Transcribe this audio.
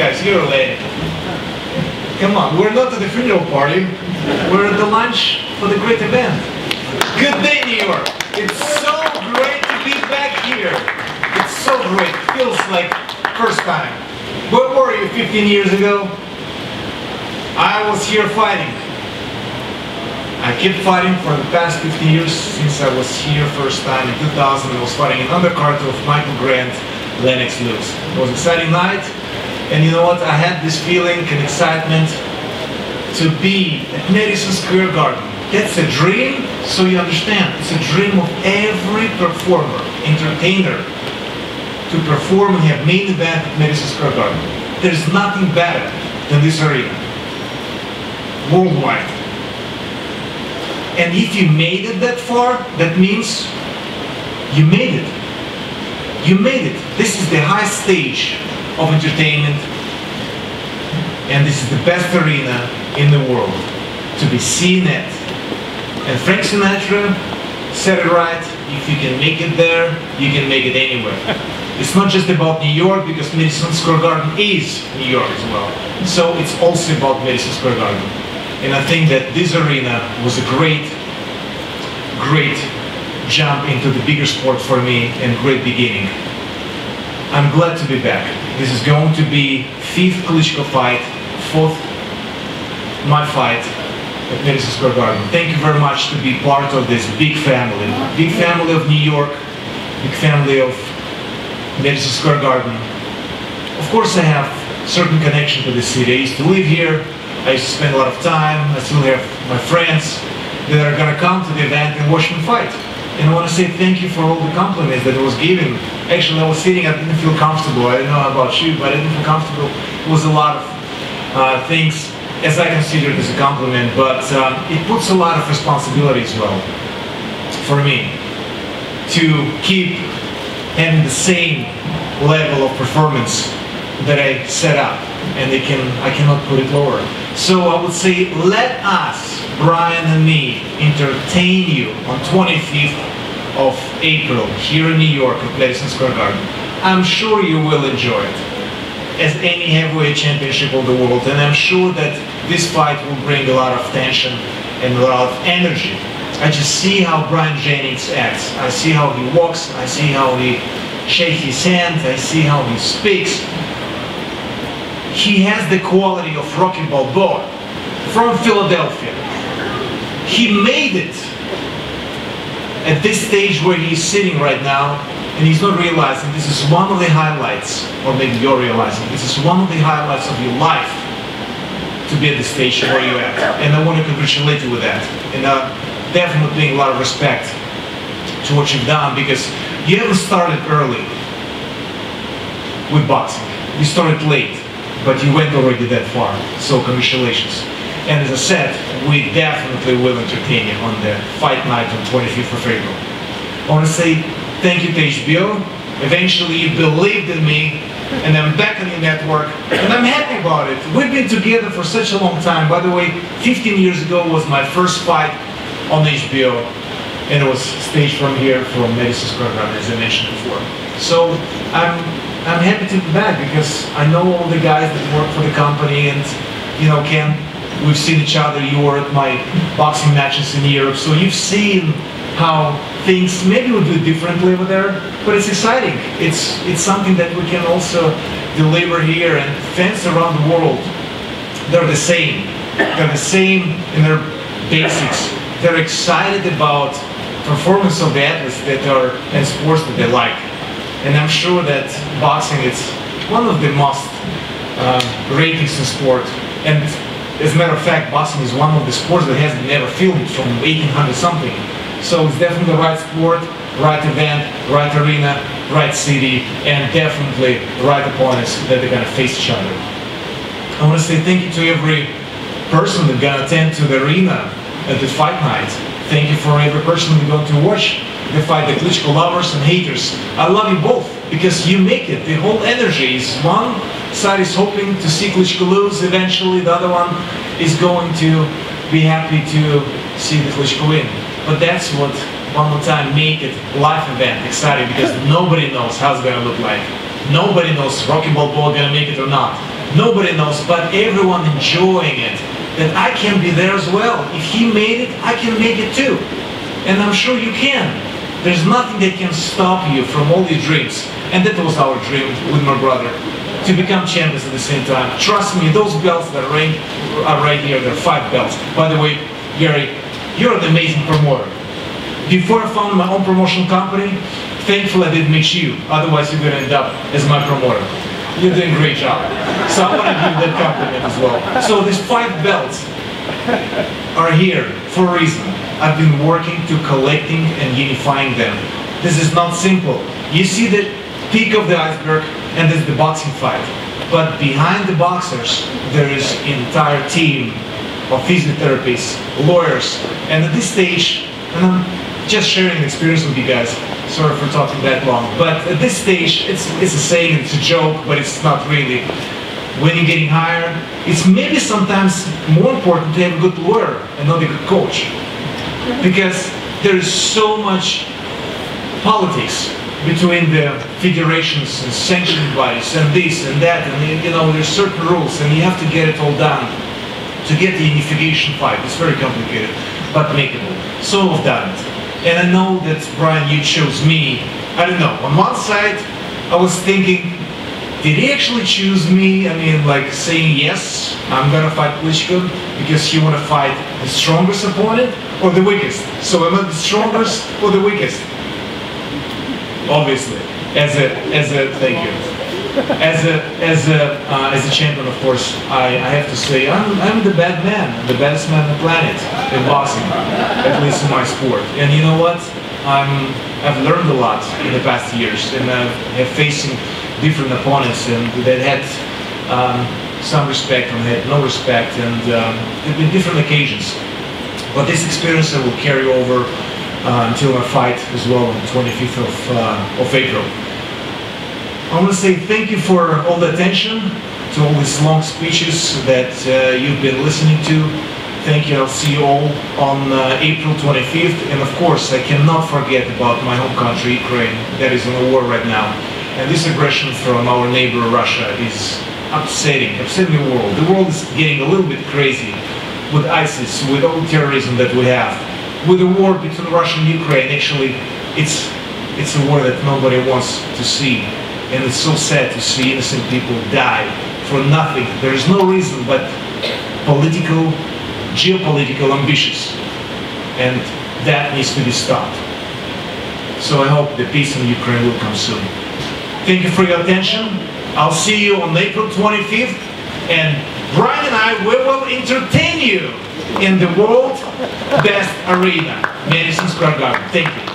Guys, you're late. Come on, we're not at the funeral party. We're at the lunch for the great event. Good day, New York. It's so great to be back here. It's so great. Feels like first time. Where were you 15 years ago? I was here fighting. I kept fighting for the past 15 years since I was here first time in 2000. I was fighting an undercard of Michael Grant, Lennox Lewis. It was an exciting night, and you know what? I had this feeling and excitement to be at Madison Square Garden. That's a dream, so you understand. It's a dream of every performer, entertainer, to perform and have main event at Madison Square Garden. There's nothing better than this arena, worldwide. And if you made it that far, that means you made it. You made it. This is the highest stage of entertainment, and this is the best arena in the world to be seen at. And Frank Sinatra said it right: if you can make it there, you can make it anywhere. It's not just about New York, because Madison Square Garden is New York as well. So it's also about Madison Square Garden. And I think that this arena was a great jump into the bigger sport for me, and great beginning. I'm glad to be back. This is going to be 5th Klitschko fight, 4th my fight at Madison Square Garden. Thank you very much to be part of this big family of New York, big family of Madison Square Garden. Of course, I have certain connection to the city. I used to live here. I used to spend a lot of time. I still have my friends that are gonna come to the event and watch me fight. And I want to say thank you for all the compliments that I was given. Actually, I was sitting, I didn't feel comfortable. I don't know about you, but I didn't feel comfortable. It was a lot of things, as I consider it as a compliment, but it puts a lot of responsibility as well for me to keep having the same level of performance that I set up, and I cannot put it lower. So I would say, let us, Brian and me, entertain you on 25th of April here in New York at Madison Square Garden. I'm sure you will enjoy it, as any heavyweight championship of the world, and I'm sure that this fight will bring a lot of tension and a lot of energy. I just see how Brian Jennings acts. I see how he walks. I see how he shakes his hand. I see how he speaks. He has the quality of Rocky Balboa from Philadelphia. He made it at this stage where he's sitting right now, and he's not realizing this is one of the highlights, or maybe you're realizing, this is one of the highlights of your life, to be at the stage where you're at. And I want to congratulate you with that. And definitely paying a lot of respect to what you've done, because you haven't started early with boxing. You started late, but you went already that far. So congratulations. And as I said, we definitely will entertain you on the fight night on 25th of April. I want to say thank you to HBO. Eventually you believed in me, and I'm back on your network, and I'm happy about it. We've been together for such a long time. By the way, 15 years ago was my first fight on HBO, and it was staged from here, from Madison Square Garden, as I mentioned before. So I'm happy to be back, because I know all the guys that work for the company, and you know, Ken, we've seen each other. You were at my boxing matches in Europe, so you've seen how things maybe we do differently over there, but it's exciting. It's something that we can also deliver here, and fans around the world, they're the same. They're the same in their basics. They're excited about performance of the athletes that are in sports that they like. And I'm sure that boxing is one of the most ratings in sport. And as a matter of fact, boxing is one of the sports that has never filmed from 1800 something. So it's definitely the right sport, right event, right arena, right city, and definitely the right opponents that they're gonna face each other. I want to say thank you to every person that's gonna attend to the arena at the fight night. Thank you for every person who's going to watch the fight, the Klitschko lovers and haters. I love you both, because you make it. The whole energy is one side is hoping to see Klitschko lose eventually, the other one is going to be happy to see the Klitschko win. But that's what, one more time, make it live event exciting, because nobody knows how it's going to look like. Nobody knows Rocky Balboa going to make it or not. Nobody knows, but everyone enjoying it. That I can be there as well. If he made it, I can make it too. And I'm sure you can. There's nothing that can stop you from all your dreams. And that was our dream with my brother, to become champions at the same time. Trust me, those belts that are right here, they're 5 belts. By the way, Gary, you're an amazing promoter. Before I founded my own promotion company, thankfully I didn't meet you. Otherwise, you're going to end up as my promoter. You're doing a great job. So I want to give that compliment as well. So these 5 belts are here for a reason. I've been working to collecting and unifying them. This is not simple. You see the peak of the iceberg, and there's the boxing fight. But behind the boxers, there is an entire team of physiotherapists, lawyers, and at this stage, and I'm just sharing an experience with you guys. Sorry for talking that long, but at this stage, it's a saying, it's a joke, but it's not really. When you're getting higher, it's maybe sometimes more important to have a good lawyer and not a good coach, because there is so much politics between the federations and sanctioning bodies and this and that, and you know, there's certain rules, and you have to get it all done to get the unification fight. It's very complicated, but makeable. So I've done it. And I know that, Brian, you chose me. I don't know. On one side, I was thinking, did he actually choose me? I mean, like saying, yes, I'm gonna fight Klitschko because he wanna fight the strongest opponent or the weakest. So am I the strongest or the weakest? Obviously, as a champion, of course, I have to say I'm the bad man, the baddest man on the planet in boxing, at least in my sport. And you know what? I've learned a lot in the past years, and I've facing different opponents, and that had some respect and had no respect, and there have been different occasions. But this experience I will carry over until my fight as well on the 25th of April. I want to say thank you for all the attention, to all these long speeches that you've been listening to. Thank you. I'll see you all on April 25th. And of course, I cannot forget about my home country, Ukraine, that is in a war right now. And this aggression from our neighbor Russia is upsetting the world. The world is getting a little bit crazy with ISIS, with all the terrorism that we have. With the war between Russia and Ukraine, actually, it's a war that nobody wants to see. And it's so sad to see innocent people die for nothing. There is no reason but political, geopolitical ambitions. And that needs to be stopped. So I hope the peace in Ukraine will come soon. Thank you for your attention. I'll see you on April 25th. And Brian and I, we will entertain you in the world's best arena, Madison Square Garden. Thank you.